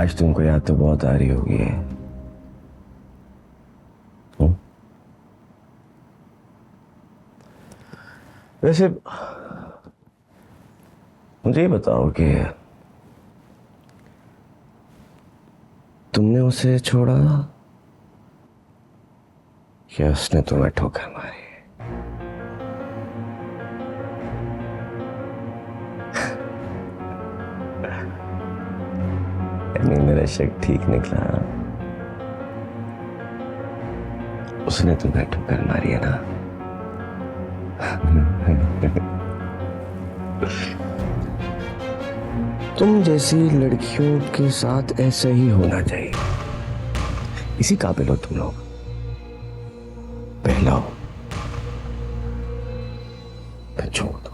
आज तुमको याद तो बहुत आ रही होगी। वैसे मुझे ये बताओ कि तुमने उसे छोड़ा या उसने तुम्हें ठोकर मारी? यानी मेरा शक ठीक निकला। उसने तुम्हें ठोकर मारी है ना? तुम जैसी लड़कियों के साथ ऐसा ही होना चाहिए। इसी काबिल हो तुम लोग। पहला फिर छोड़ दो।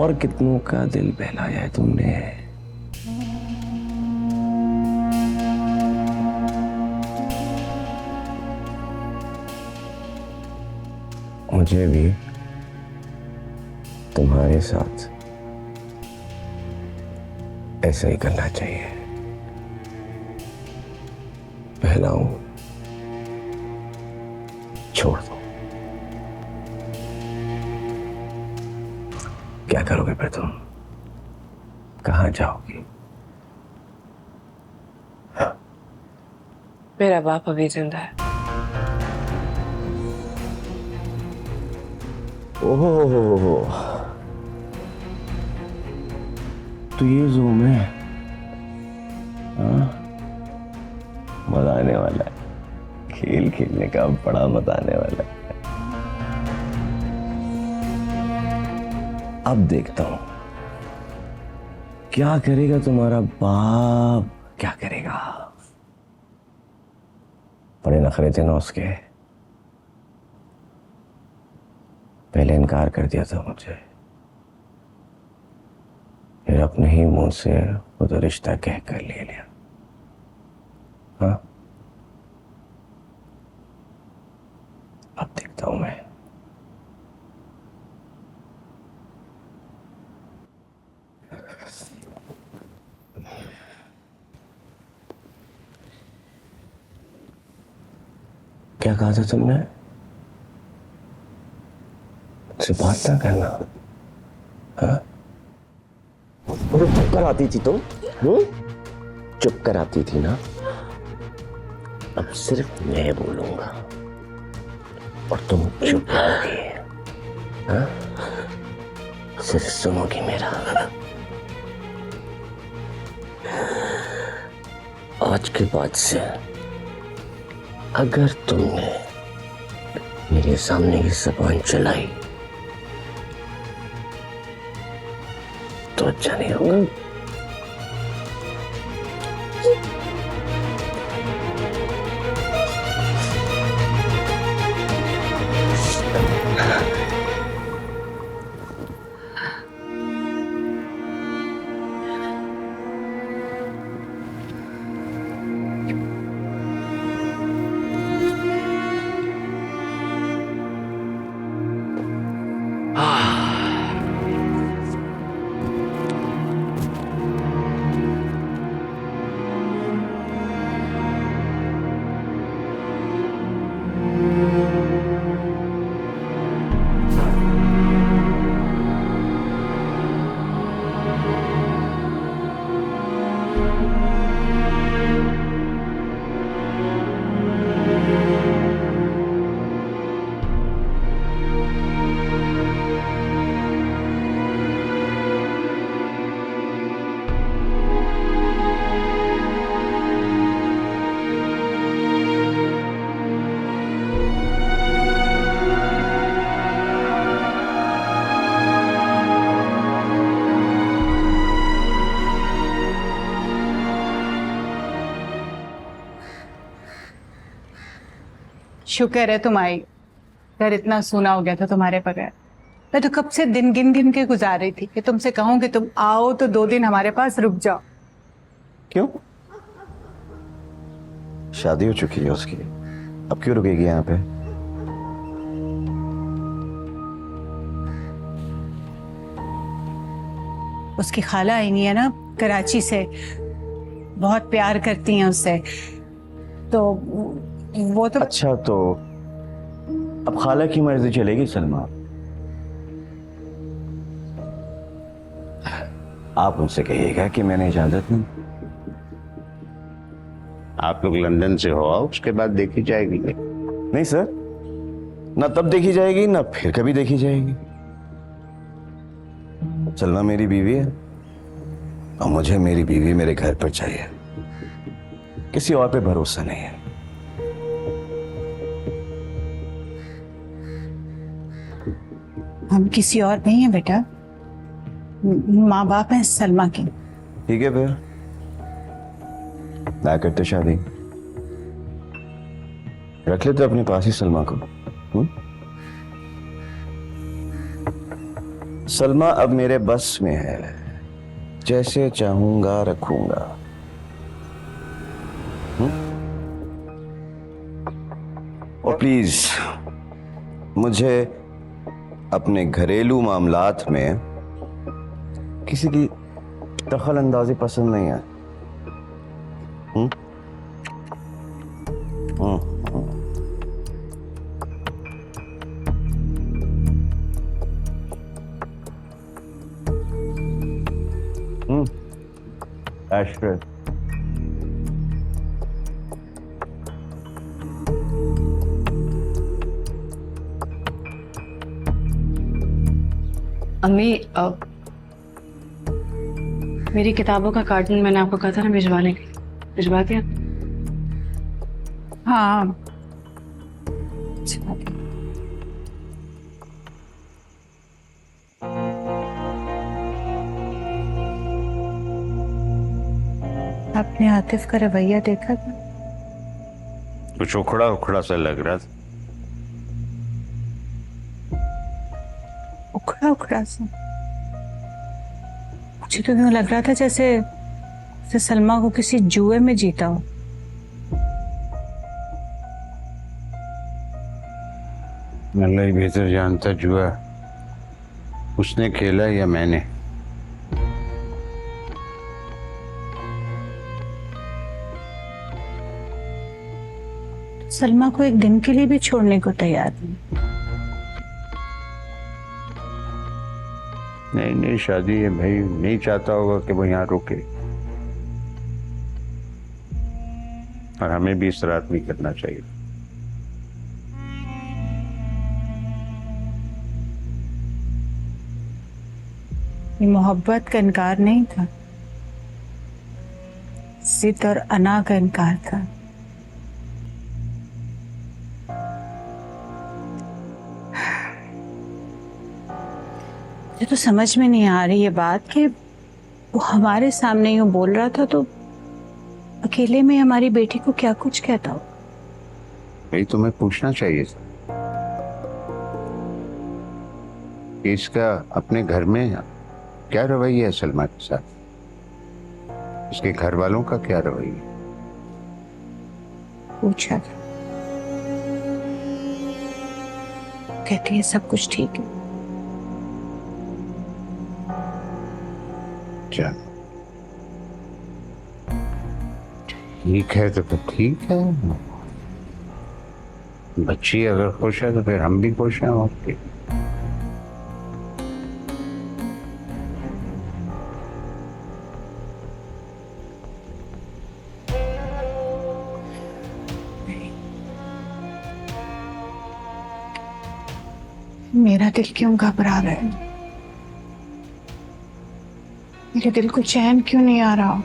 और कितनों का दिल बहलाया है तुमने। मुझे भी तुम्हारे साथ ऐसा ही करना चाहिए। बहलाऊं, छोड़ दो। क्या करोगे फिर तुम? कहां जाओगी? मेरा बाप अभी जिंदा है। ओहो, तो ये ज़ूम है। मजा आने वाला है। खेल खेलने का बड़ा मजा आने वाला है। अब देखता हूं क्या करेगा तुम्हारा बाप। क्या करेगा? बड़े नखरे थे ना उसके। पहले इनकार कर दिया था मुझे, फिर अपने ही मुंह से वो तो रिश्ता कह कर ले लिया। हाँ, अब देखता हूं मैं। क्या कहा था तुमने? मुझसे बात ना करना? हाँ, मुझे चुप कर आती थी तुम। चुप कर आती थी ना? अब सिर्फ मैं बोलूंगा और तुम चुप रहोगी। हाँ, सिर्फ सुनोगी मेरा। आज के बाद से अगर तुमने मेरे सामने ये ज़बान चलाई तो अच्छा नहीं होगा। शुक्र है तुम आई। घर इतना सूना हो गया था तुम्हारे बगैर। मैं तो कब से दिन गिन गिन के गुजार रही थी कि तुमसे कहूं कि तुम आओ तो 2 दिन हमारे पास रुक जाओ। क्यों? शादी हो चुकी है उसकी, अब क्यों रुकेगी यहाँ पे? उसकी खाला आई हुई है ना कराची से, बहुत प्यार करती हैं उससे, तो वो तो अच्छा, तो अब खाला की मर्जी चलेगी सलमा। आप उनसे कहिएगा कि मैंने इजाजत नहीं। आप लोग लंदन से हो आओ, उसके बाद देखी जाएगी। नहीं सर, ना तब देखी जाएगी ना फिर कभी देखी जाएगी। सलमा मेरी बीवी है और मुझे मेरी बीवी मेरे घर पर चाहिए, किसी और पे भरोसा नहीं है। हम किसी और नहीं है बेटा, माँ बाप हैं सलमा के। ठीक है, फिर ना करते शादी, रख लेते अपने पास ही सलमा को। सलमा अब मेरे बस में है, जैसे चाहूंगा रखूंगा। और प्लीज मुझे अपने घरेलू मामलात में किसी की दखल अंदाजी पसंद नहीं है। Ashford. अम्मी, मेरी किताबों का कार्टून मैंने आपको कहा था ना भिजवाने के लिए, भिजवा दिया? हाँ, आपने आतिफ का रवैया देखा था? कुछ उखड़ा उखड़ा सा लग रहा था। उखड़ा उखड़ा सा? मुझे तो यूं लग रहा था जैसे सलमा को किसी जुए में जीता हो। अल्लाह ही बेहतर जानता जुआ उसने खेला या मैंने। सलमा को एक दिन के लिए भी छोड़ने को तैयार नहीं। नहीं, शादी है भाई, नहीं चाहता होगा कि वो यहाँ रुके, और हमें भी इस रात नहीं करना चाहिए। ये मोहब्बत का इनकार नहीं था, जिद और अना का इनकार था। मुझे तो समझ में नहीं आ रही ये बात कि वो हमारे सामने यूं बोल रहा था तो अकेले में हमारी बेटी को क्या कुछ कहता हो। भाई तुम्हें पूछना चाहिए था कि इसका अपने घर में क्या रवैया है सलमा के साथ, इसके घर वालों का क्या रवैया। पूछा था, कहती है सब कुछ ठीक है। चल ठीक है, तो फिर ठीक है। बच्ची अगर खुश है तो फिर हम भी खुश हैं। ओके, मेरा दिल क्यों घबरा रहा है? मेरे दिल को चैन क्यों नहीं आ रहा?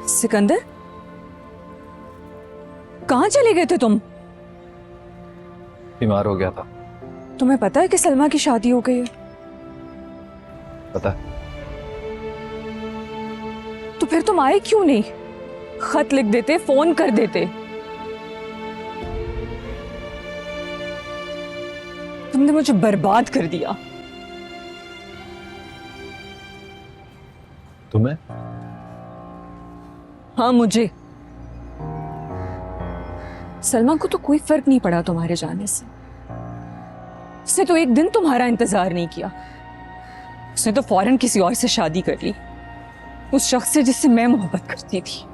सिकंदर, कहाँ चले गए थे तुम? बीमार हो गया था। तुम्हें पता है कि सलमा की शादी हो गई है? पता है। तो फिर तुम आए क्यों नहीं? खत लिख देते, फोन कर देते। तुमने मुझे बर्बाद कर दिया। तुम्हें? हाँ, मुझे। सलमा को तो कोई फर्क नहीं पड़ा तुम्हारे जाने से। उसने तो एक दिन तुम्हारा इंतजार नहीं किया। उसने तो फौरन किसी और से शादी कर ली, उस शख्स से जिससे मैं मोहब्बत करती थी।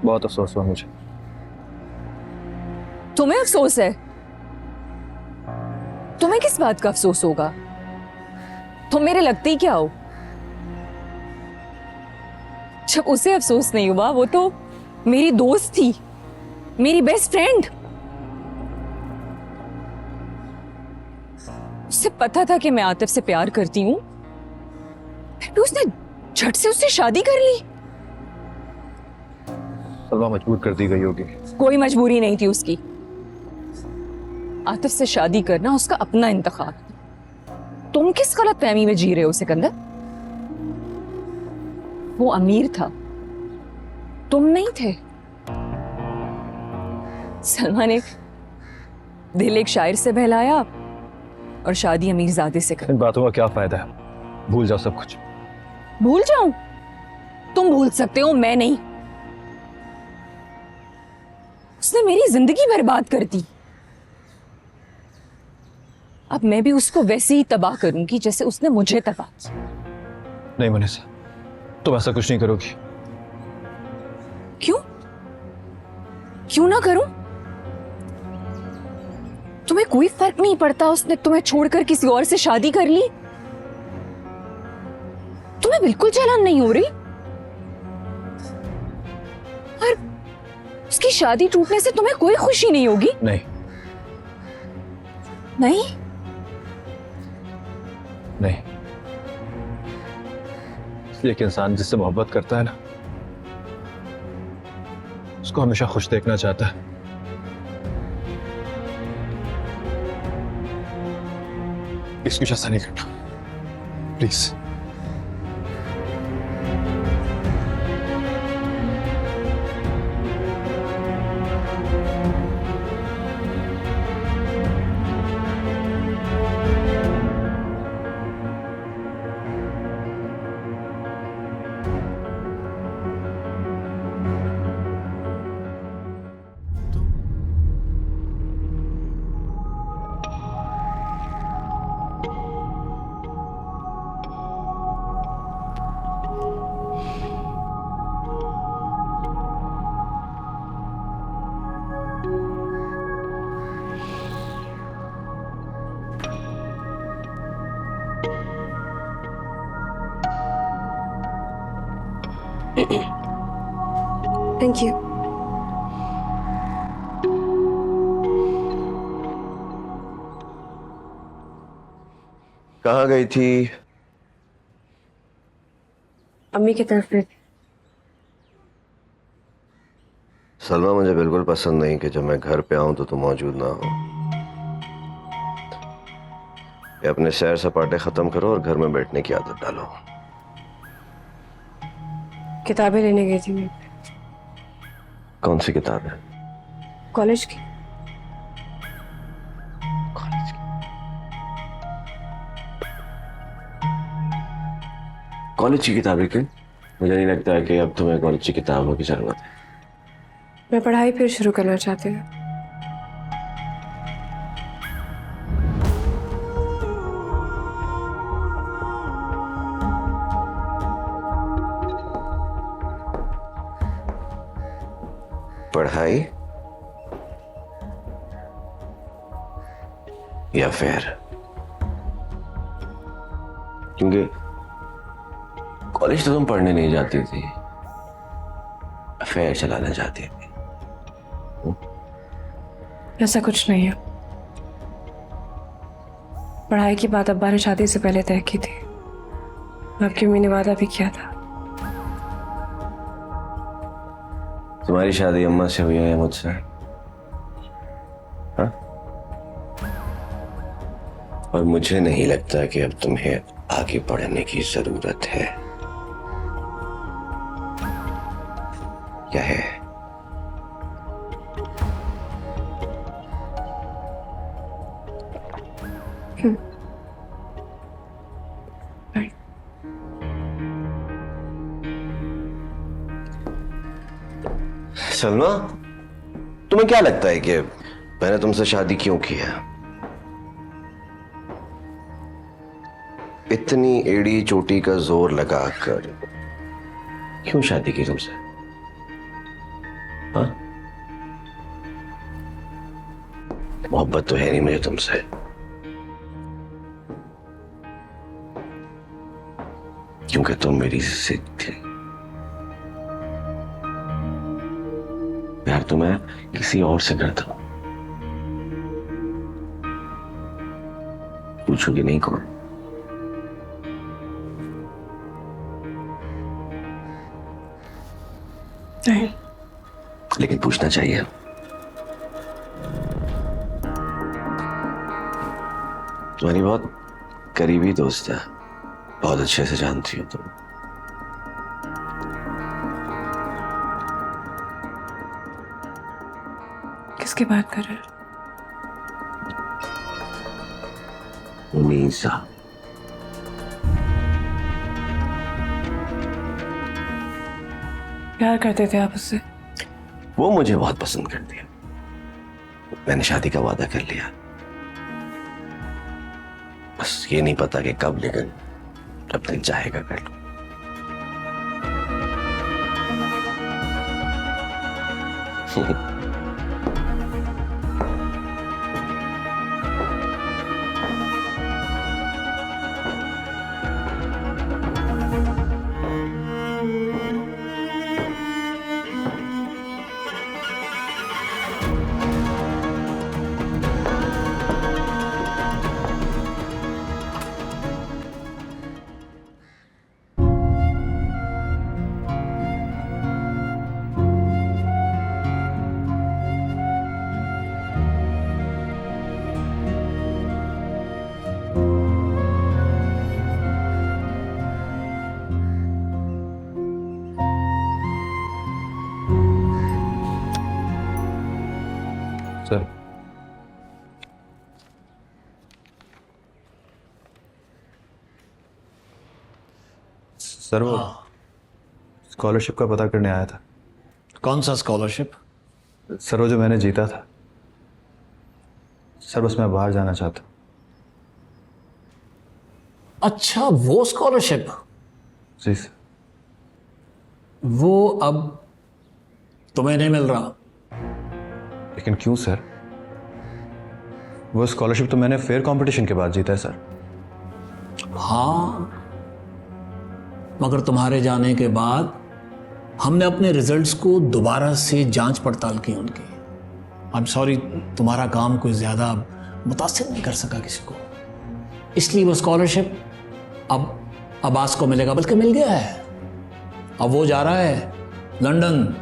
बहुत अफसोस हुआ मुझे। तुम्हें अफसोस है? तुम्हें किस बात का अफसोस होगा? तुम मेरे लगते ही क्या हो? जब उसे अफसोस नहीं हुआ, वो तो मेरी दोस्त थी, मेरी बेस्ट फ्रेंड। उसे पता था कि मैं आतिफ से प्यार करती हूं, फिर भी उसने झट से उससे शादी कर ली। सलमा मजबूर कर दी गई होगी। कोई मजबूरी नहीं थी उसकी। आतिफ से शादी करना उसका अपना इंतखाब था। तुम किस गलतफहमी में जी रहे हो सिकंदर? वो अमीर था, तुम नहीं थे। सलमा ने दिल एक शायर से बहलाया और शादी अमीरजादे से कर। इन बातों का क्या फायदा है? भूल जाओ सब कुछ। भूल जाऊं? तुम भूल सकते हो, मैं नहीं। उसने मेरी जिंदगी बर्बाद कर दी। अब मैं भी उसको वैसे ही तबाह करूंगी जैसे उसने मुझे तबाह किया। नहीं मुनीसा, तुम ऐसा कुछ नहीं करोगी। क्यों? क्यों ना करूं? तुम्हें कोई फर्क नहीं पड़ता उसने तुम्हें छोड़कर किसी और से शादी कर ली? तुम्हें बिल्कुल जलन नहीं हो रही? और उसकी शादी टूटने से तुम्हें कोई खुशी नहीं होगी? नहीं। नहीं? नहीं, इसलिए कि इंसान जिससे मोहब्बत करता है ना, उसको हमेशा खुश देखना चाहता है। इसको ऐसा नहीं करना प्लीज। Thank you. कहाँ गई थी? अम्मी की तरफ से। सलमा, मुझे बिल्कुल पसंद नहीं कि जब मैं घर पे आऊं तो तुम मौजूद ना हो। ये अपने सैर सपाटे खत्म करो और घर में बैठने की आदत डालो। किताबें लेने गई थी मैं, कौन सी किताब है? कॉलेज की। कॉलेज की? कॉलेज की किताबें क्यों? मुझे नहीं लगता है कि अब तुम्हें कॉलेज की किताबों की जरूरत है। मैं पढ़ाई फिर शुरू करना चाहती हूँ। पढ़ाई या फिर? क्योंकि कॉलेज तो तुम पढ़ने नहीं जाती थी, अफेयर चलाने जाती थी। ऐसा कुछ नहीं है। पढ़ाई की बात अब्बा ने शादी से पहले तय की थी। आपकी अम्मी ने वादा भी किया था। तुम्हारी शादी अम्मा से हुई है या मुझसे? हाँ? और मुझे नहीं लगता कि अब तुम्हें आगे बढ़ने की जरूरत है। क्या है? सलमा, तुम्हें क्या लगता है कि मैंने तुमसे शादी क्यों की है? इतनी एड़ी चोटी का जोर लगाकर क्यों शादी की तुमसे? हाँ? मोहब्बत तो है नहीं मुझे तुमसे। क्योंकि तुम मेरी जिद थी। प्यार तो मैं किसी और से करता हूं। पूछोगी नहीं कौन? नहीं। लेकिन पूछना चाहिए। तुम्हारी बहुत करीबी दोस्त है, बहुत अच्छे से जानती हो तुम। किसकी बात कर रहे हो? उनीसा। प्यार करते थे आप उससे? वो मुझे बहुत पसंद करती है। मैंने शादी का वादा कर लिया, बस ये नहीं पता कि कब, लेकिन जब दिन चाहेगा कर लो। सर, सर वो स्कॉलरशिप का पता करने आया था। कौन सा स्कॉलरशिप? सर वो जो मैंने जीता था सर, बस मैं बाहर जाना चाहता हूँ। अच्छा, वो स्कॉलरशिप। जी सर। वो अब तुम्हें नहीं मिल रहा। लेकिन क्यों सर? वो स्कॉलरशिप तो मैंने फेयर कंपटीशन के बाद जीता है सर। हाँ, मगर तुम्हारे जाने के बाद हमने अपने रिजल्ट्स को दोबारा से जांच पड़ताल की उनकी। आई एम सॉरी, तुम्हारा काम कोई ज़्यादा मुतासिर नहीं कर सका किसी को, इसलिए वो स्कॉलरशिप अब अब्बास को मिलेगा, बल्कि मिल गया है। अब वो जा रहा है लंदन।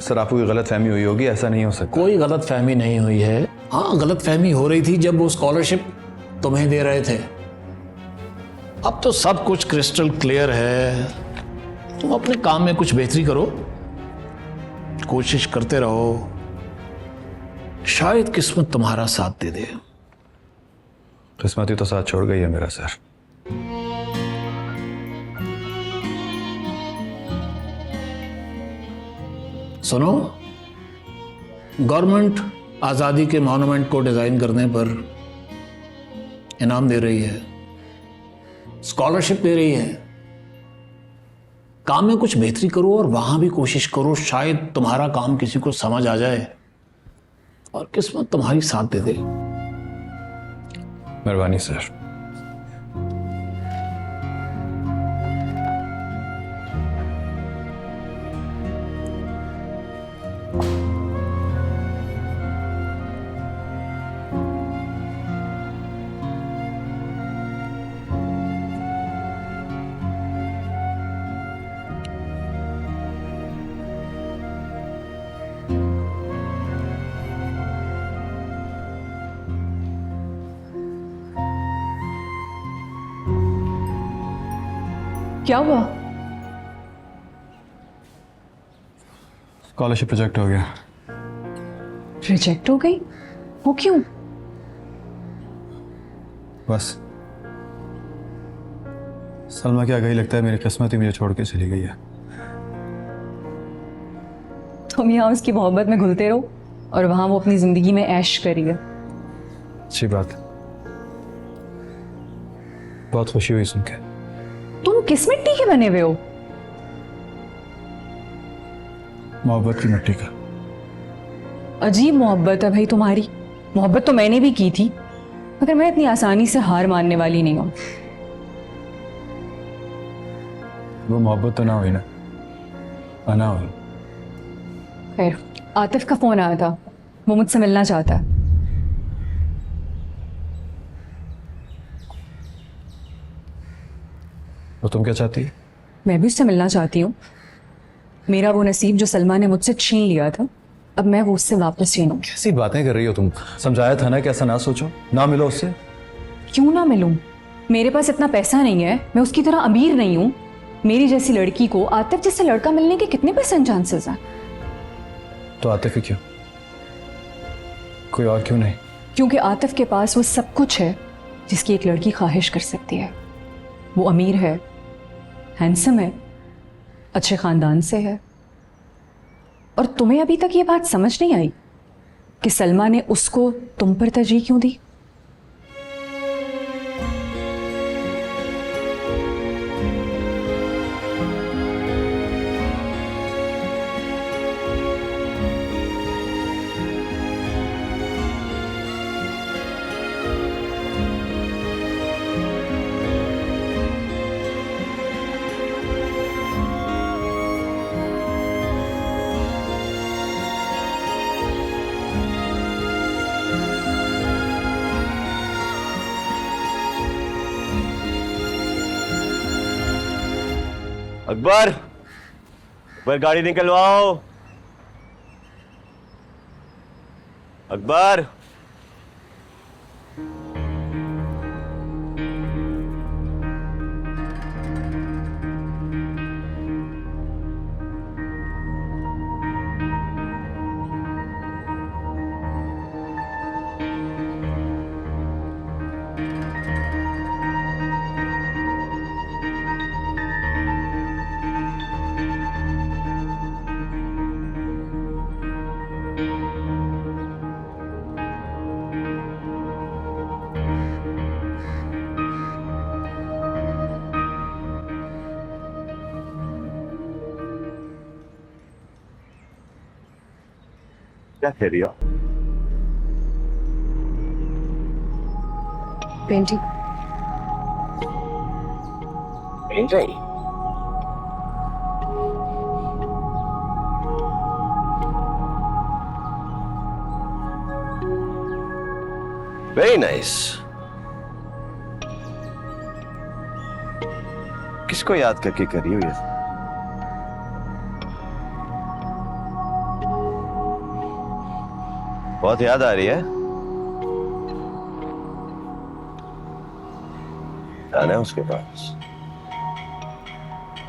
सर आपको कोई गलत फहमी हुई होगी, ऐसा नहीं हो सकता। कोई गलत फहमी नहीं हुई है। हाँ, गलत फहमी हो रही थी जब वो स्कॉलरशिप तुम्हें दे रहे थे। अब तो सब कुछ क्रिस्टल क्लियर है। तुम अपने काम में कुछ बेहतरी करो, कोशिश करते रहो, शायद किस्मत तुम्हारा साथ दे दे। किस्मत ही तो साथ छोड़ गई है मेरा सर। सुनो, गवर्नमेंट आज़ादी के मॉन्यूमेंट को डिज़ाइन करने पर इनाम दे रही है, स्कॉलरशिप दे रही है। काम में कुछ बेहतरी करो और वहां भी कोशिश करो, शायद तुम्हारा काम किसी को समझ आ जाए और किस्मत तुम्हारी साथ दे दे। मेहरबानी सर। क्या हुआ? स्कॉलरशिप प्रोजेक्ट हो गया। रिजेक्ट हो गई? वो क्यों? बस सलमा क्या गई, लगता है मेरी किस्मत ही मुझे छोड़ के चली गई है। तुम यहाँ उसकी मोहब्बत में घुलते रहो और वहां वो अपनी जिंदगी में ऐश करिए। अच्छी बात, बहुत खुशी हुई सुन के। तुम किस मिट्टी के बने हुए हो? मोहब्बत की मिट्टी का। अजीब मोहब्बत है भाई तुम्हारी। मोहब्बत तो मैंने भी की थी, मगर मैं इतनी आसानी से हार मानने वाली नहीं हूं। वो मोहब्बत तो ना हुई ना, अना हुई। खैर, आतिफ का फोन आया था, वो मुझसे मिलना चाहता है। तो तुम क्या चाहती है? मैं भी उससे मिलना चाहती हूँ। मेरा वो नसीब जो सलमा ने मुझसे छीन लिया था, अब मैं वो उससे वापस छीनूं। कैसी बातें कर रही हो तुम? समझाया था ना कि ऐसा ना सोचो, ना मिलो उससे। क्यों ना मिलूं? मेरे पास इतना पैसा नहीं है, मैं उसकी तरह अमीर नहीं हूं। मेरी जैसी लड़की को आतिफ जैसे लड़का मिलने के कितने % चांसेस हैं? तो आतिफ ही क्यों, कोई और क्यों नहीं? क्योंकि आतिफ के पास वो सब कुछ है जिसकी एक लड़की ख्वाहिश कर सकती है। वो अमीर है, हैंडसम है, अच्छे खानदान से है। और तुम्हें अभी तक ये बात समझ नहीं आई कि सलमा ने उसको तुम पर तरजीह क्यों दी? अकबर, अकबर गाड़ी निकलवाओ। अकबर, क्या कह रही हो? पेंटिंग। पेंटिंग? Very nice. किसको याद करके करी हो ये? बहुत याद आ रही है? जाना है उसके पास?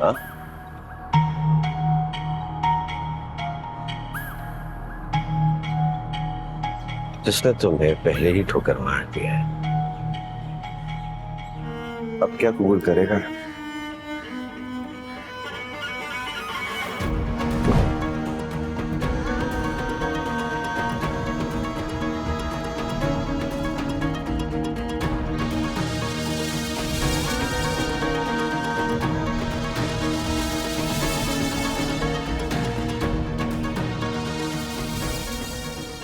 हाँ? जिसने तुम्हें पहले ही ठोकर मार दिया है, अब क्या कबूल करेगा?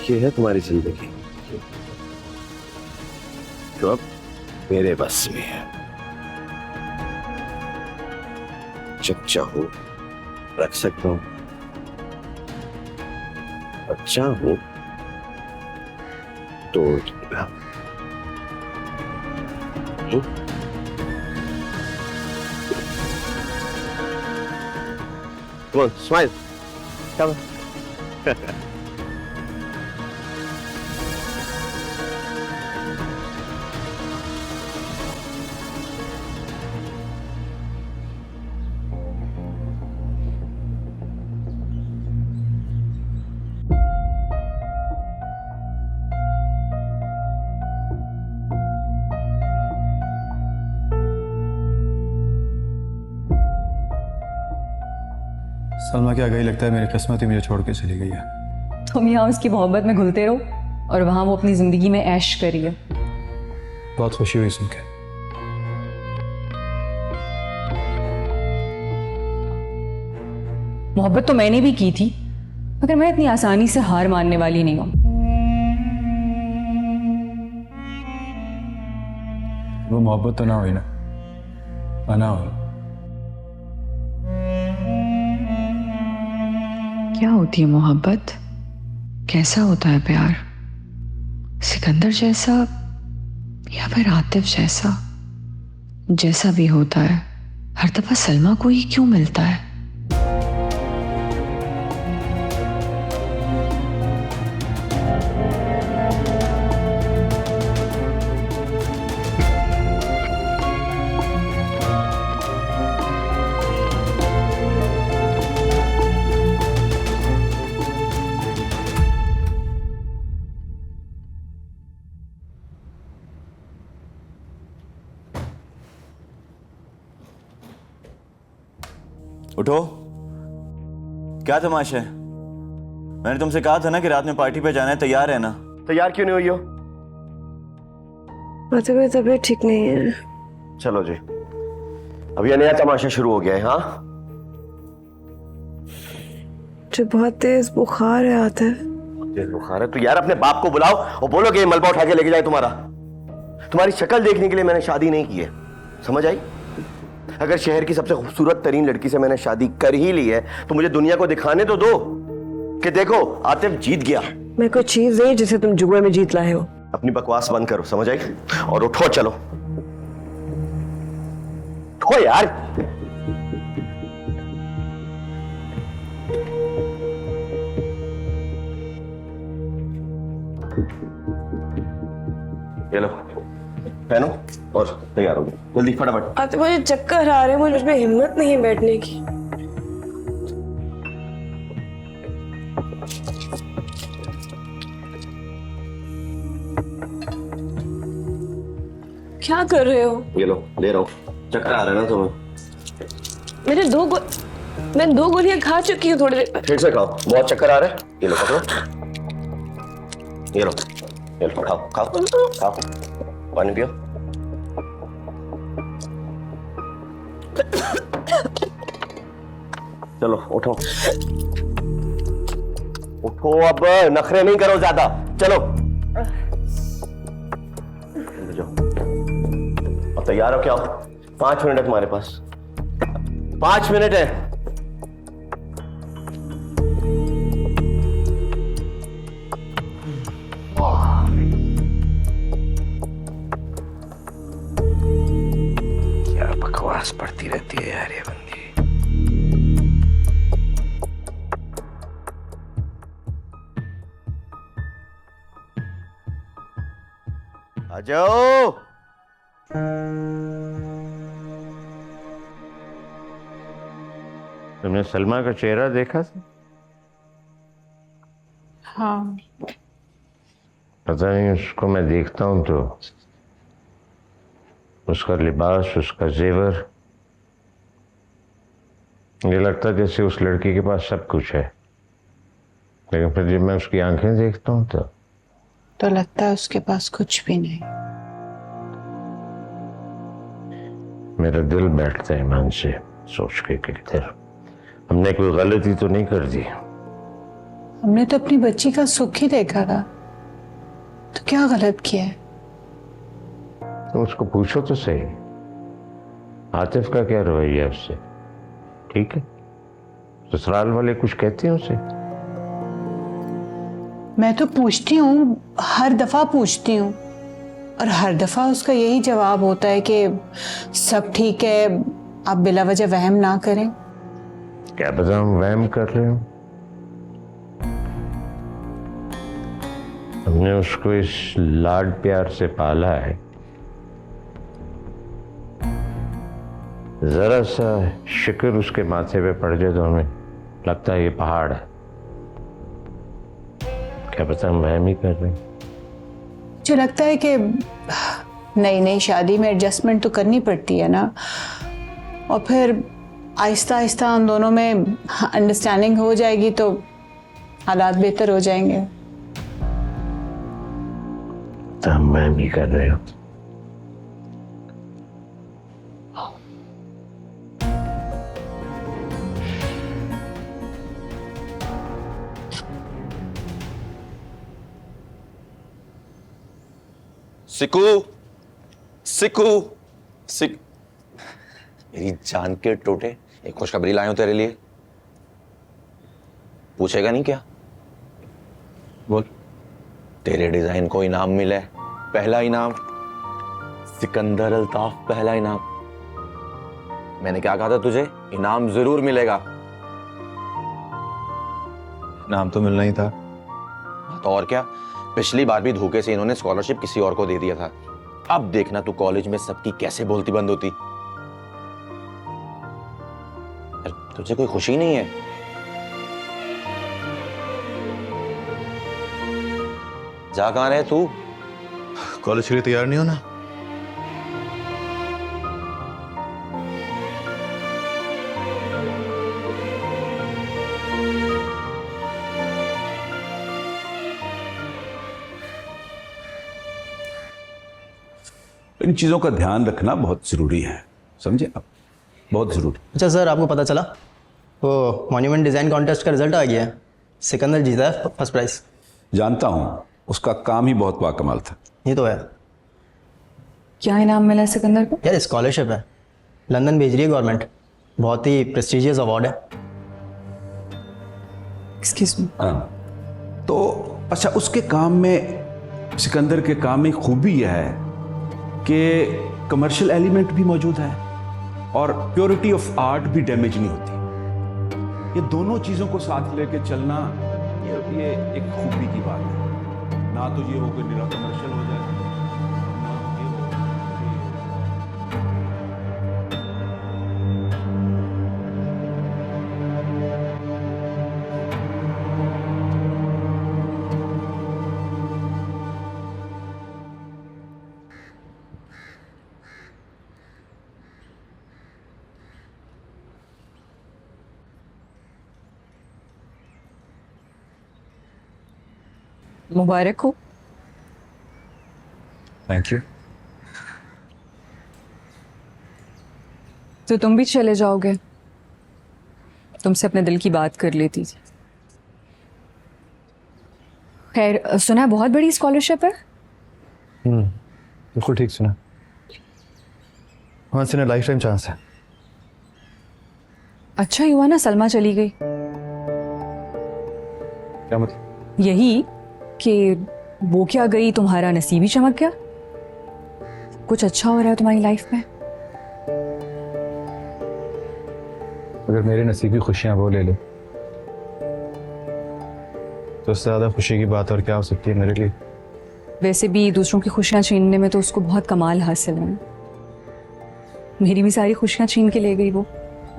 ये है तुम्हारी जिंदगी, जो अब मेरे बस में है। जब चाहूं रख सकता हूं, और चाहूं तोड़ दूंगा। Come on, smile. Come on. Salma क्या गई, लगता है मेरी किस्मत ही मुझे छोड़ के चली गई है। तुम यहाँ उसकी मोहब्बत में घुलते रहो और वहाँ वो अपनी ज़िंदगी में ऐश करिए। बहुत खुशी हुई सुन के। मोहब्बत तो मैंने भी की थी, मगर मैं इतनी आसानी से हार मानने वाली नहीं हूँ। वो मोहब्बत तो ना हुई ना, अना हुई। क्या होती है मोहब्बत? कैसा होता है प्यार? सिकंदर जैसा या फिर आतिफ जैसा? जैसा भी होता है, हर दफा सलमा को ही क्यों मिलता है? उठो, क्या तमाशा है? मैंने तुमसे कहा था ना कि रात में पार्टी पे जाना है, तैयार है ना? तैयार क्यों नहीं हुई हो? मेरी तबीयत ठीक नहीं है। चलो जी, अब यह नया तमाशा शुरू हो गया है। हाँ, मुझे बहुत तेज बुखार है आतिफ। तेज बुखार है तो यार अपने बाप को बुलाओ और बोलो कि ये मलबा उठा के लेके जाए तुम्हारा। तुम्हारी शक्ल देखने के लिए मैंने शादी नहीं की है, समझ आई? अगर शहर की सबसे खूबसूरत तरीन लड़की से मैंने शादी कर ही ली है तो मुझे दुनिया को दिखाने तो दो कि देखो आतिफ जीत गया। मैं कोई चीज नहीं जिसे तुम जुए में जीत लाए हो। अपनी बकवास बंद करो, समझ आई? और उठो, चलो उठो यार। ये लो, पहनो और तैयार हो गए। जल्दी फटाफट। आतिफ मुझे चक्कर आ रहे हैं, मुझ में हिम्मत नहीं है बैठने की। क्या कर रहे हो? ये लो, ले रहा हूँ। चक्कर आ रहा है ना तुम्हें? मैं दो गोलियां खा चुकी हूँ थोड़ी देर पहले। फिर से खाओ, बहुत चक्कर आ रहा है। ये लो पकड़ो, ये लो, ये लो, खाओ खाओ खाओ, पानी पियो। चलो उठो उठो, अब नखरे नहीं करो ज्यादा, चलो जाओ। अब तैयार हो क्या? 5 मिनट है तुम्हारे पास, 5 मिनट है। क्या बकवास पड़ती रहती है यार ये बंदी। आ जाओ। तुमने सलमा का चेहरा देखा था? हाँ, पता नहीं, उसको मैं देखता हूं तो उसका लिबास, उसका जेवर, ये लगता जैसे उस लड़की के पास सब कुछ है, लेकिन फिर जब मैं उसकी आंखें देखता हूं तो लगता है उसके पास कुछ भी नहीं। मेरा दिल बैठता है ईमान से सोच के कि इधर हमने कोई गलती तो नहीं कर दी। हमने तो अपनी बच्ची का सुख ही देखा था, तो क्या गलत किया है? तुम उसको पूछो तो सही, आतिफ का क्या रवैया है उससे? ठीक है, ससुराल वाले कुछ कहते हैं उसे? मैं तो पूछती हूँ, हर दफा पूछती हूँ, और हर दफा उसका यही जवाब होता है कि सब ठीक है, आप बिला वजह वहम ना करें। क्या पता हम वहम कर रहे हो। हमने उसको इस लाड प्यार से पाला है, जरा सा शिकन उसके माथे पे पड़ जाए तो हमें लगता है ये पहाड़ है। क्या पता हम वहम ही कर रहे हैं। मुझे लगता है कि नई नई शादी में एडजस्टमेंट तो करनी पड़ती है ना, और फिर आहिस्ता आहिस्ता हम दोनों में अंडरस्टैंडिंग हो जाएगी तो हालात बेहतर हो जाएंगे। तो मैं भी कर रही हूँ। सिकू, सिकू, सिक मेरी जान के टोटे, एक खुशखबरी लाया हूं तेरे लिए। पूछेगा नहीं क्या? बोल। तेरे डिजाइन को इनाम मिला है, पहला इनाम। सिकंदर अल्ताफ पहला इनाम। मैंने क्या कहा था तुझे? इनाम जरूर मिलेगा। नाम तो मिलना ही था। तो और क्या, पिछली बार भी धोखे से इन्होंने स्कॉलरशिप किसी और को दे दिया था। अब देखना तू कॉलेज में सबकी कैसे बोलती बंद होती। तुझे कोई खुशी नहीं है? जा कहां रहे तू? कॉलेज के लिए तैयार नहीं हो ना? इन चीज़ों का ध्यान रखना बहुत ज़रूरी है, समझे आप? बहुत ज़रूरी। अच्छा सर, आपको पता चला वो मॉन्यूमेंट डिज़ाइन कॉन्टेस्ट का रिजल्ट आ गया है। सिकंदर जीता है फर्स्ट प्राइज। जानता हूँ, उसका काम ही बहुत बाकमाल था। ये तो है। क्या इनाम मिला है सिकंदर को? यार स्कॉलरशिप है, लंदन भेज रही है गवर्नमेंट। बहुत ही प्रेस्टिजियस अवार्ड है। Excuse me. हाँ, तो अच्छा, उसके काम में, सिकंदर के काम में खूबी यह है कि कमर्शियल एलिमेंट भी मौजूद है और प्योरिटी ऑफ आर्ट भी डैमेज नहीं होती। ये दोनों चीज़ों को साथ लेके चलना, ये एक खूबी की बात है। ना तो ये हो कि निरा कमर्शियल हो जाए, ना ये हो मुबारक हो। Thank you. तो तुम भी चले जाओगे? तुमसे अपने दिल की बात कर लेती थी। खैर, सुना है बहुत बड़ी स्कॉलरशिप है। बिल्कुल ठीक सुना। वहां से लाइफ टाइम चांस है। अच्छा ही हुआ ना सलमा चली गई। क्या मतलब? यही कि वो क्या गई, तुम्हारा नसीब ही चमक गया। कुछ अच्छा हो रहा है तुम्हारी लाइफ में। अगर मेरे नसीब की खुशियां वो ले ले तो उससे ज्यादा खुशी की बात और क्या हो सकती है मेरे लिए? वैसे भी दूसरों की खुशियां छीनने में तो उसको बहुत कमाल हासिल है। मेरी भी सारी खुशियां छीन के ले गई वो।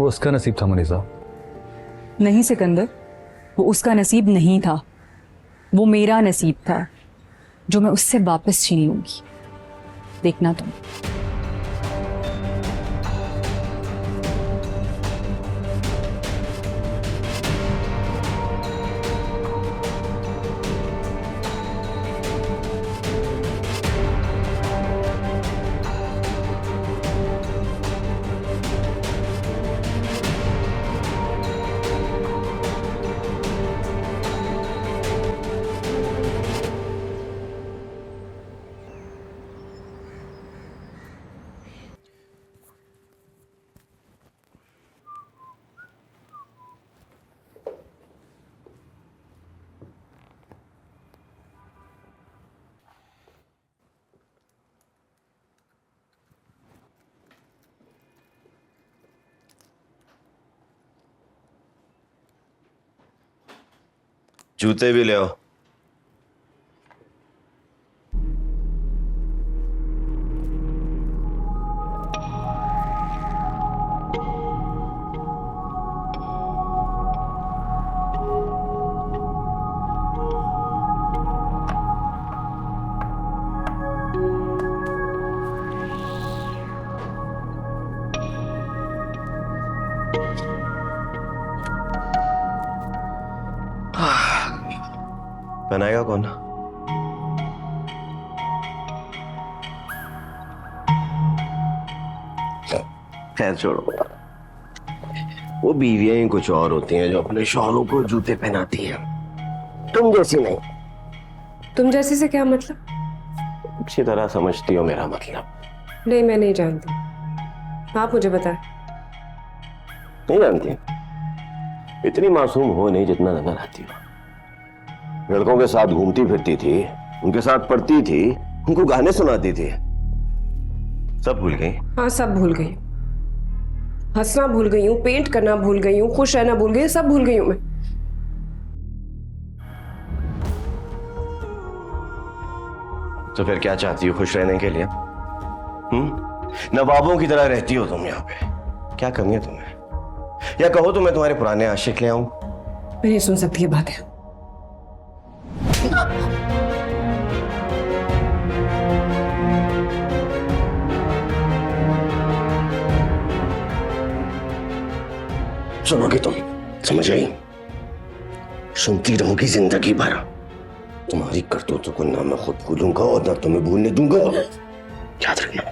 उसका नसीब था मनीषा। नहीं सिकंदर, वो उसका नसीब नहीं था, वो मेरा नसीब था जो मैं उससे वापस छीन लूंगी। देखना तुम। जूते भी ले आओ। पहनाएगा कौन? खैर छोड़ो, वो बीवियां ही कुछ और होती हैं जो अपने शौहरों को जूते पहनाती हैं, तुम जैसी नहीं। तुम जैसे से क्या मतलब? अच्छी तरह समझती हो मेरा मतलब। नहीं, मैं नहीं जानती, आप मुझे बताएं। नहीं जानती? इतनी मासूम हो नहीं जितना नजर आती हो। लड़कों के साथ घूमती फिरती थी, उनके साथ पढ़ती थी, उनको गाने सुनाती थी। सब भूल गई? हाँ, सब भूल गई। हंसना भूल गई हूँ, पेंट करना भूल गई हूँ, खुश रहना भूल गई हूँ, सब भूल गई हूँ मैं। तो फिर क्या चाहती हो खुश रहने के लिए? नवाबों की तरह रहती हो तुम यहाँ पे, क्या कमी है तुम्हें? या कहो तो मैं तुम्हारे पुराने आशिक ले आऊं? मैं नहीं सुन सकती ये बातें। सुनोगे तुम, समझ आई? सुनती रहूंगी जिंदगी भर। तुम्हारी करतूतों को ना मैं खुद भूलूंगा और ना तुम्हें भूलने दूंगा, याद रखना।